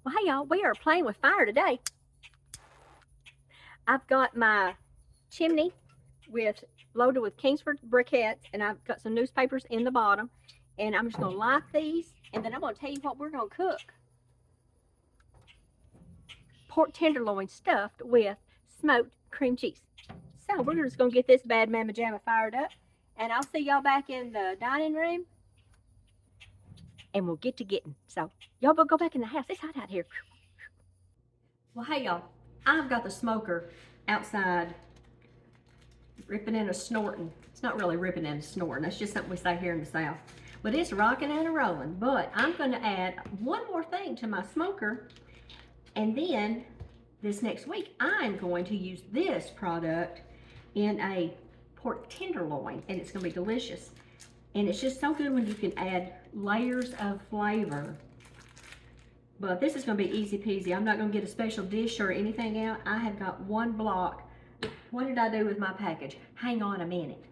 Well, hey y'all, we are playing with fire today. I've got my chimney loaded with Kingsford briquettes, and I've got some newspapers in the bottom. And I'm just going to light these, and then I'm going to tell you what we're going to cook. Pork tenderloin stuffed with smoked cream cheese. So we're just going to get this bad mamma jamma fired up, and I'll see y'all back in the dining room, and we'll get to getting. So y'all go back in the house. It's hot out here. Well, hey y'all, I've got the smoker outside ripping and a snorting. It's not really ripping and a snorting. That's just something we say here in the South. But it's rocking and a rolling. But I'm going to add one more thing to my smoker. And then this next week, I'm going to use this product in a pork tenderloin. And it's going to be delicious. And it's just so good when you can add layers of flavor. But this is going to be easy peasy. I'm not going to get a special dish or anything out. I have got one block. What did I do with my package? Hang on a minute.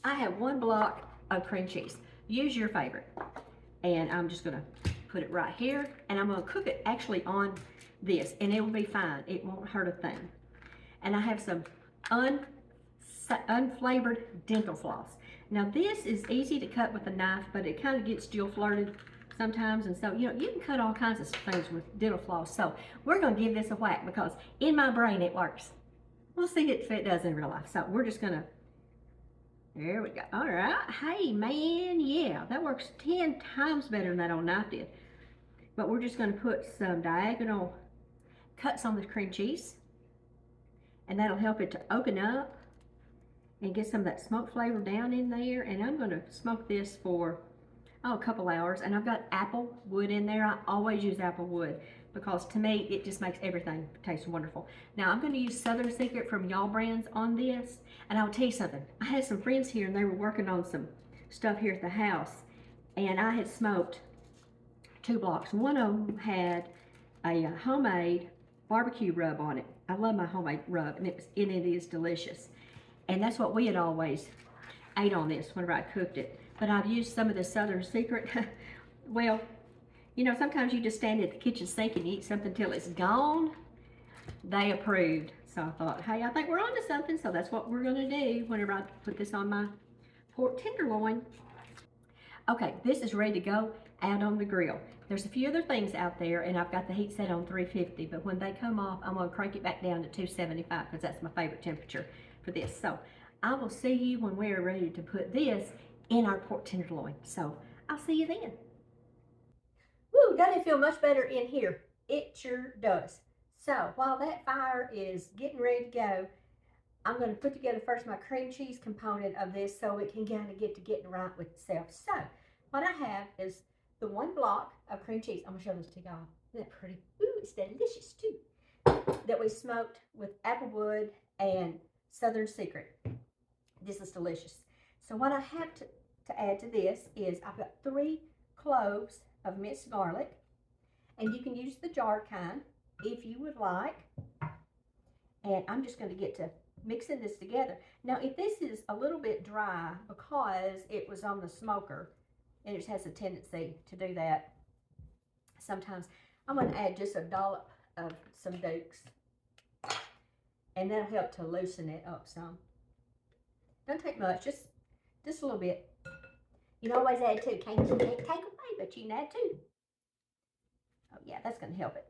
I have one block of cream cheese. Use your favorite. And I'm just going to put it right here. And I'm going to cook it actually on this. And it will be fine. It won't hurt a thing. And I have some unflavored dental floss. Now this is easy to cut with a knife, but it kind of gets dual flirted sometimes, and so you can cut all kinds of things with dental floss. So we're going to give this a whack because in my brain it works. We'll see if it does in real life. So we're just gonna, there we go. All right, hey man, yeah, that works 10 times better than that old knife did. But we're just gonna put some diagonal cuts on the cream cheese, and that'll help it to open up and get some of that smoke flavor down in there. And I'm going to smoke this for a couple hours. And I've got apple wood in there. I always use apple wood because to me it just makes everything taste wonderful. Now I'm going to use Southern Secret from Y'all Brands on this. And I'll tell you something, I had some friends here and they were working on some stuff here at the house, and I had smoked 2 blocks. One of them had a homemade barbecue rub on it. I love my homemade rub, and it is delicious. And that's what we had always ate on this whenever I cooked it. But I've used some of the Southern Secret. Well, sometimes you just stand at the kitchen sink and eat something till it's gone. They approved. So I thought, hey, I think we're onto something. So that's what we're going to do whenever I put this on my pork tenderloin. Okay, this is ready to go out on the grill. There's a few other things out there, and I've got the heat set on 350, but when they come off, I'm going to crank it back down to 275 because that's my favorite temperature for this. So I will see you when we're ready to put this in our pork tenderloin. So I'll see you then. Woo, doesn't it feel much better in here? It sure does. So while that fire is getting ready to go, I'm going to put together first my cream cheese component of this so it can kind of get to getting right with itself. So what I have is the 1 block of cream cheese. I'm going to show this to y'all. Isn't that pretty? Ooh, it's delicious too. That we smoked with applewood and Southern Secret. This is delicious. So what I have to add to this is I've got 3 cloves of minced garlic. And you can use the jarred kind if you would like. And I'm just going to get to mixing this together. Now, if this is a little bit dry because it was on the smoker, and it just has a tendency to do that sometimes, I'm going to add just a dollop of some Dukes, and that'll help to loosen it up some. Don't take much, just a little bit. You can always add 2. Can't take away, but you can add 2. Oh yeah, that's going to help it.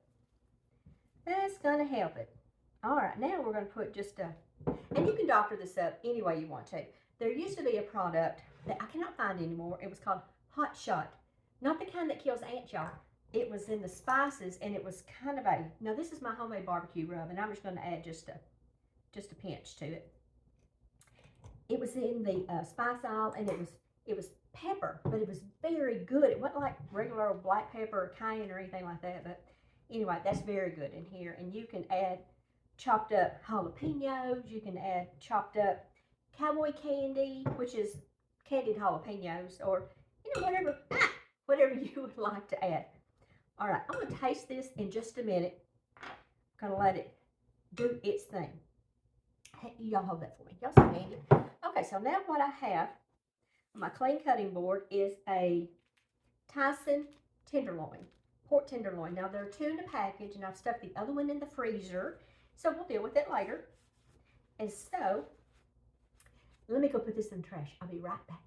That's going to help it. All right, now we're going to put just and you can doctor this up any way you want to. There used to be a product that I cannot find anymore. It was called Hot Shot. Not the kind that kills ants, y'all. It was in the spices, and it was kind of a, now this is my homemade barbecue rub, and I'm just going to add just a pinch to it. It was in the spice aisle, and it was pepper, but it was very good. It wasn't like regular old black pepper or cayenne or anything like that, but anyway, that's very good in here. And you can add chopped up jalapenos. You can add chopped up cowboy candy, which is candied jalapenos, or whatever you would like to add. All right, I'm going to taste this in just a minute. I'm going to let it do its thing. Hey, y'all hold that for me. Y'all so handy. Okay, so now what I have on my clean cutting board is a Tyson tenderloin, pork tenderloin. Now there are 2 in the package, and I've stuck the other one in the freezer, so we'll deal with it later. And so, let me go put this in the trash. I'll be right back.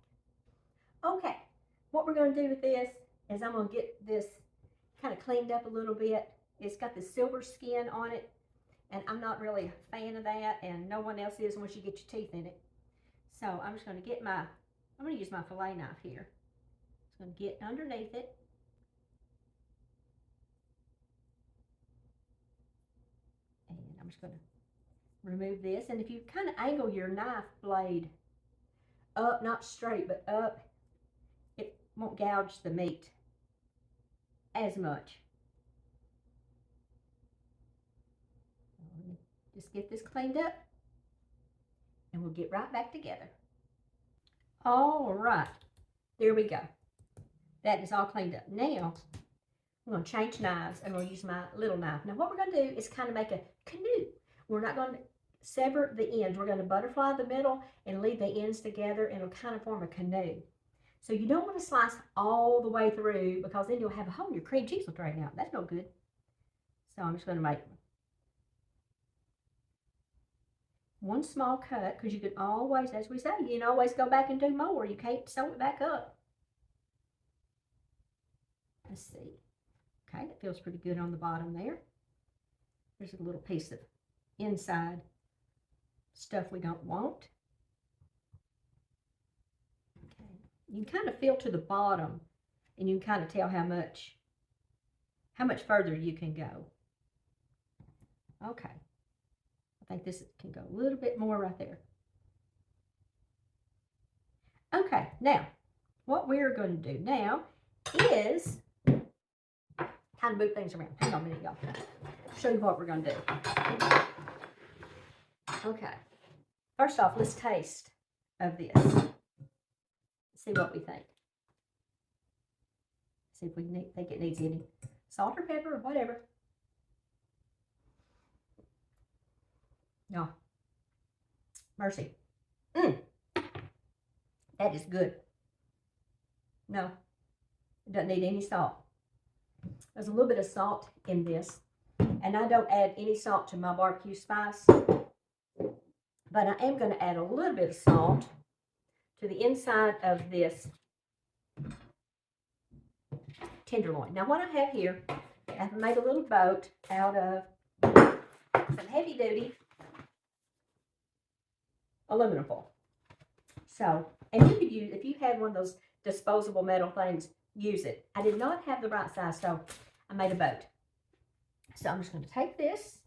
Okay, what we're going to do with this is I'm going to get this kind of cleaned up a little bit. It's got the silver skin on it, and I'm not really a fan of that, and no one else is once you get your teeth in it. So I'm just going to get I'm going to use my fillet knife here. Just going to get underneath it. And I'm just going to remove this. And if you kind of angle your knife blade up, not straight, but up, it won't gouge the meat as much. Just get this cleaned up, and we'll get right back together. All right, there we go. That is all cleaned up. Now, I'm going to change knives, and we'll use my little knife. Now, what we're going to do is kind of make a canoe. We're not going to sever the ends. We're going to butterfly the middle and leave the ends together, and it'll kind of form a canoe. So you don't want to slice all the way through, because then you'll have a hole and your cream cheese will drain out. That's no good. So I'm just going to make one small cut, because you can always, as we say, you can always go back and do more. You can't sew it back up. Let's see. Okay, that feels pretty good on the bottom there. There's a little piece of inside stuff we don't want. Okay, you can kind of feel to the bottom, and you can kind of tell how much further you can go. Okay. I think this can go a little bit more right there. Okay, now, what we're going to do now is kind of move things around. Hang on a minute, y'all. Show you what we're going to do. Okay. First off, let's taste of this. See what we think. See if we think it needs any salt or pepper or whatever. No. Mercy. That is good. No. It doesn't need any salt. There's a little bit of salt in this. And I don't add any salt to my barbecue spice. But I am going to add a little bit of salt to the inside of this tenderloin. Now what I have here, I've made a little boat out of some heavy duty aluminum foil. So, and you could use, if you had one of those disposable metal things, use it. I did not have the right size, so I made a boat. So I'm just going to take this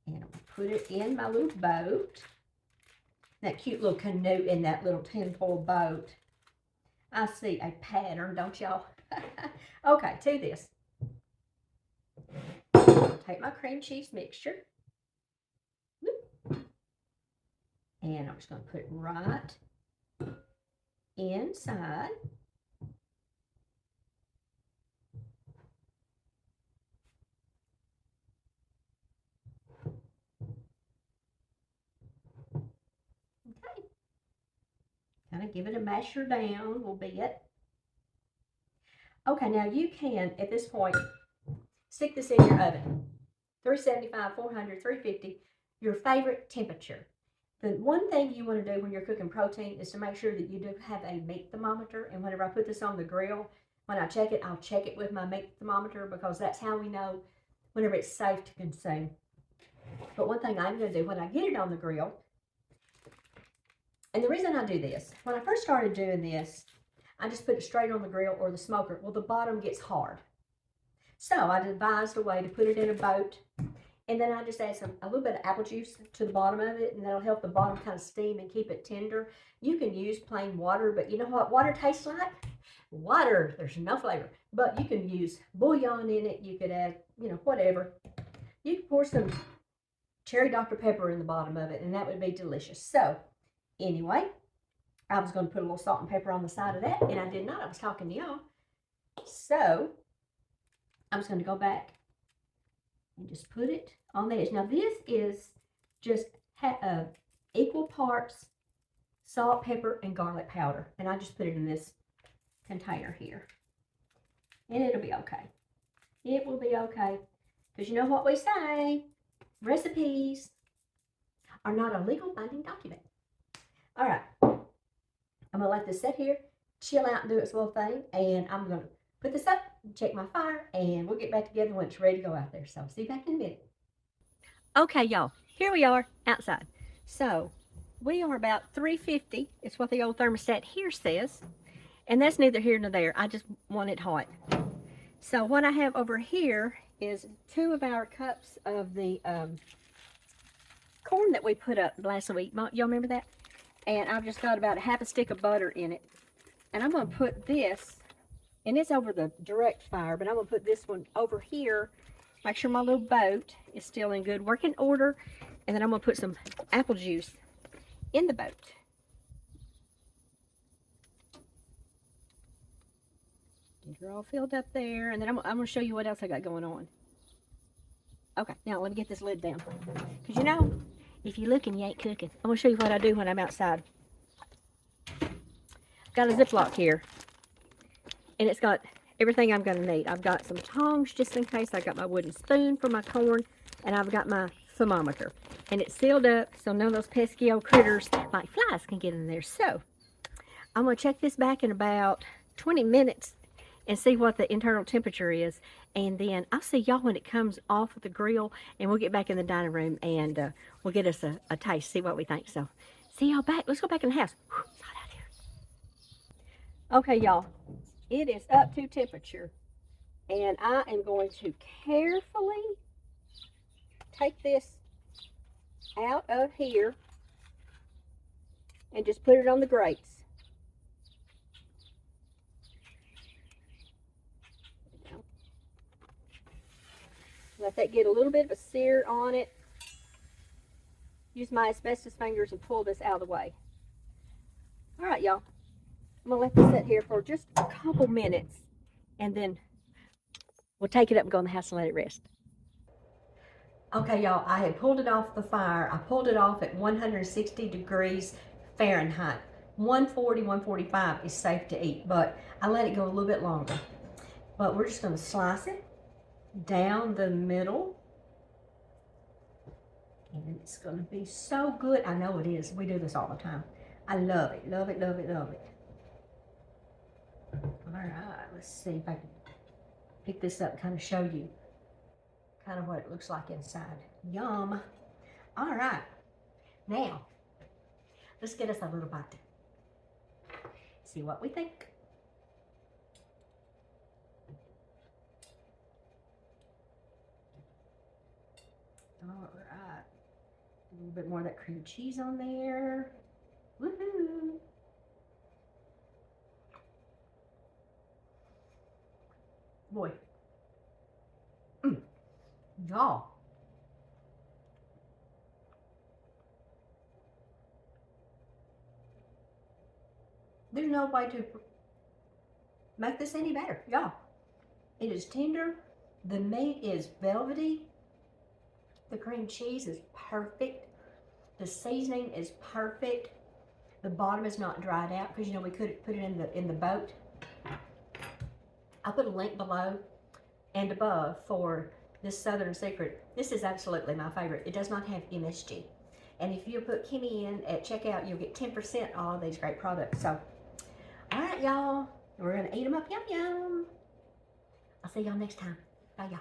and I'm going to put it in my little boat. That cute little canoe in that little tinfoil boat. I see a pattern, don't y'all? Okay, to this. Take my cream cheese mixture. And I'm just going to put it right inside. Okay. Kind of give it a masher down a little bit. Okay, now you can, at this point, stick this in your oven. 375, 400, 350, your favorite temperature. The one thing you want to do when you're cooking protein is to make sure that you do have a meat thermometer. And whenever I put this on the grill, when I check it, I'll check it with my meat thermometer, because that's how we know whenever it's safe to consume. But one thing I'm going to do when I get it on the grill, and the reason I do this, when I first started doing this, I just put it straight on the grill or the smoker. Well, the bottom gets hard. So I devised a way to put it in a boat. And then I just add a little bit of apple juice to the bottom of it, and that'll help the bottom kind of steam and keep it tender. You can use plain water, but you know what water tastes like? Water. There's no flavor. But you can use bouillon in it. You could add, you know, whatever. You could pour some cherry Dr. Pepper in the bottom of it, and that would be delicious. So, anyway, I was going to put a little salt and pepper on the side of that, and I did not. I was talking to y'all. So, I'm just going to go back and just put it on the edge. Now this is just equal parts salt, pepper, and garlic powder. And I just put it in this container here. And it'll be okay. It will be okay. Because you know what we say, recipes are not a legal binding document. All right, I'm gonna let this sit here, chill out and do its little thing, and I'm gonna put this up, check my fire, and we'll get back together when it's ready to go out there. So see you back in a minute. Okay, y'all, here we are outside. So we are about 350. It's what the old thermostat here says, and that's neither here nor there. I just want it hot. So what I have over here is 2 of our cups of the corn that we put up last week. Y'all remember that? And I've just got about half a stick of butter in it. And I'm going to put this, and it's over the direct fire, but I'm going to put this one over here. Make sure my little boat is still in good working order. And then I'm going to put some apple juice in the boat. Get her all filled up there. And then I'm going to show you what else I got going on. Okay, now let me get this lid down. Because you know, if you're looking, you ain't cooking. I'm going to show you what I do when I'm outside. Got a Ziploc here. And it's got everything I'm going to need. I've got some tongs just in case. I've got my wooden spoon for my corn. And I've got my thermometer. And it's sealed up so none of those pesky old critters like flies can get in there. So, I'm going to check this back in about 20 minutes and see what the internal temperature is. And then I'll see y'all when it comes off of the grill, and we'll get back in the dining room and we'll get us a taste, see what we think. So, see y'all back. Let's go back in the house. Whew, it's hot out here. Okay, y'all. It is up to temperature. And I am going to carefully take this out of here and just put it on the grates. Let that get a little bit of a sear on it. Use my asbestos fingers and pull this out of the way. All right, y'all. I'm going to let this sit here for just a couple minutes, and then we'll take it up and go in the house and let it rest. Okay, y'all, I had pulled it off the fire. I pulled it off at 160 degrees Fahrenheit. 140, 145 is safe to eat, but I let it go a little bit longer. But we're just going to slice it down the middle. And it's going to be so good. I know it is. We do this all the time. I love it, love it, love it, love it. All right, let's see if I can pick this up and kind of show you kind of what it looks like inside. Yum. All right, now let's get us a little bite. See what we think. All right, a little bit more of that cream cheese on there. Woohoo! Boy, y'all, there's no way to make this any better, y'all. It is tender, the meat is velvety, the cream cheese is perfect, the seasoning is perfect, the bottom is not dried out because you know we could put it in the boat. I'll put a link below and above for this Southern Secret. This is absolutely my favorite. It does not have MSG. And if you put Kimmy in at checkout, you'll get 10% on all these great products. So, all right, y'all. We're going to eat them up. Yum, yum. I'll see y'all next time. Bye, y'all.